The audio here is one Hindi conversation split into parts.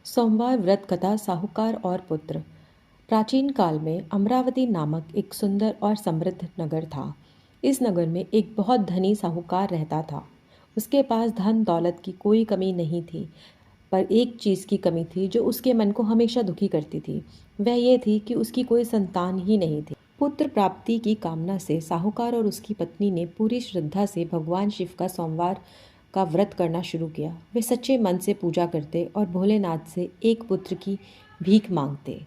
सोमवार व्रत कथा साहूकार और पुत्र। प्राचीन काल में अमरावती नामक एक सुंदर और समृद्ध नगर था। इस नगर में एक बहुत धनी साहूकार रहता था। उसके पास धन दौलत की कोई कमी नहीं थी, पर एक चीज़ की कमी थी जो उसके मन को हमेशा दुखी करती थी। वह ये थी कि उसकी कोई संतान ही नहीं थी। पुत्र प्राप्ति की कामना से साहूकार और उसकी पत्नी ने पूरी श्रद्धा से भगवान शिव का सोमवार का व्रत करना शुरू किया। वे सच्चे मन से पूजा करते और भोलेनाथ से एक पुत्र की भीख मांगते।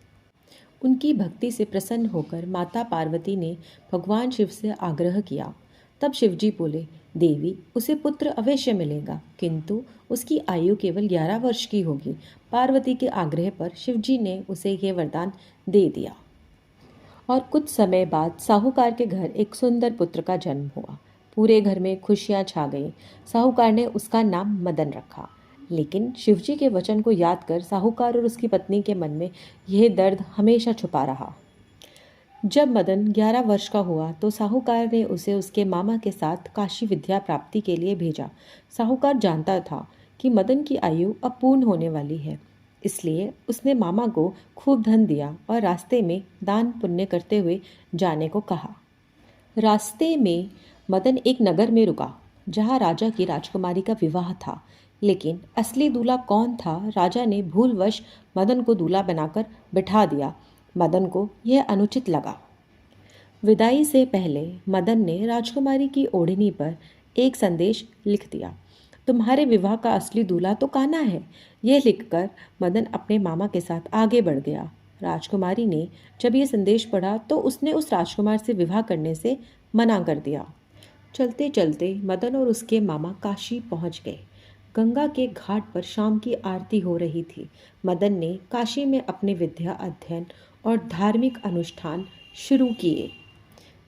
उनकी भक्ति से प्रसन्न होकर माता पार्वती ने भगवान शिव से आग्रह किया। तब शिवजी बोले, देवी, उसे पुत्र अवश्य मिलेगा, किंतु उसकी आयु केवल 11 वर्ष की होगी। पार्वती के आग्रह पर शिवजी ने उसे यह वरदान दे दिया। और कुछ समय बाद साहूकार के घर एक सुंदर पुत्र का जन्म हुआ। पूरे घर में खुशियां छा गईं। साहूकार ने उसका नाम मदन रखा। लेकिन शिवजी के वचन को याद कर साहूकार और उसकी पत्नी के मन में यह दर्द हमेशा छुपा रहा। जब मदन 11 वर्ष का हुआ तो साहूकार ने उसे उसके मामा के साथ काशी विद्या प्राप्ति के लिए भेजा। साहूकार जानता था कि मदन की आयु अब पूर्ण होने वाली है, इसलिए उसने मामा को खूब धन दिया और रास्ते में दान पुण्य करते हुए जाने को कहा। रास्ते में मदन एक नगर में रुका जहाँ राजा की राजकुमारी का विवाह था। लेकिन असली दूल्हा कौन था, राजा ने भूलवश मदन को दूल्हा बनाकर बिठा दिया। मदन को यह अनुचित लगा। विदाई से पहले मदन ने राजकुमारी की ओढ़नी पर एक संदेश लिख दिया, तुम्हारे विवाह का असली दूल्हा तो कान्हा है। यह लिखकर मदन अपने मामा के साथ आगे बढ़ गया। राजकुमारी ने जब यह संदेश पढ़ा तो उसने उस राजकुमार से विवाह करने से मना कर दिया। चलते चलते मदन और उसके मामा काशी पहुंच गए। गंगा के घाट पर शाम की आरती हो रही थी। मदन ने काशी में अपने विद्या अध्ययन और धार्मिक अनुष्ठान शुरू किए।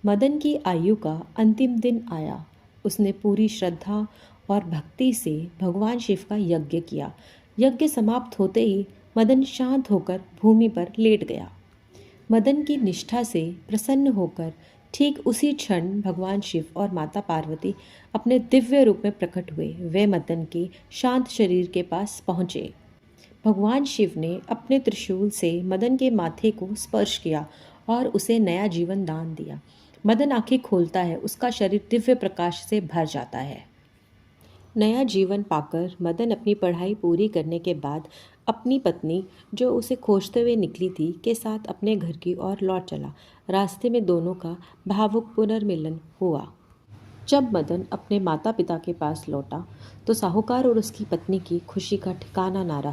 मदन की आयु का अंतिम दिन आया। उसने पूरी श्रद्धा और भक्ति से भगवान शिव का यज्ञ किया। यज्ञ समाप्त होते ही मदन शांत होकर भूमि पर लेट गया। मदन की निष्ठा से प्रसन्न होकर ठीक उसी क्षण भगवान शिव और माता पार्वती अपने दिव्य रूप में प्रकट हुए। वे मदन के शांत शरीर के पास पहुँचे। भगवान शिव ने अपने त्रिशूल से मदन के माथे को स्पर्श किया और उसे नया जीवन दान दिया। मदन आंखें खोलता है, उसका शरीर दिव्य प्रकाश से भर जाता है। नया जीवन पाकर मदन अपनी पढ़ाई पूरी करने के बाद अपनी पत्नी, जो उसे खोजते हुए निकली थी, के साथ अपने घर की ओर लौट चला। रास्ते में दोनों का भावुक पुनर्मिलन हुआ। जब मदन अपने माता पिता के पास लौटा तो साहूकार और उसकी पत्नी की खुशी का ठिकाना ना रहा।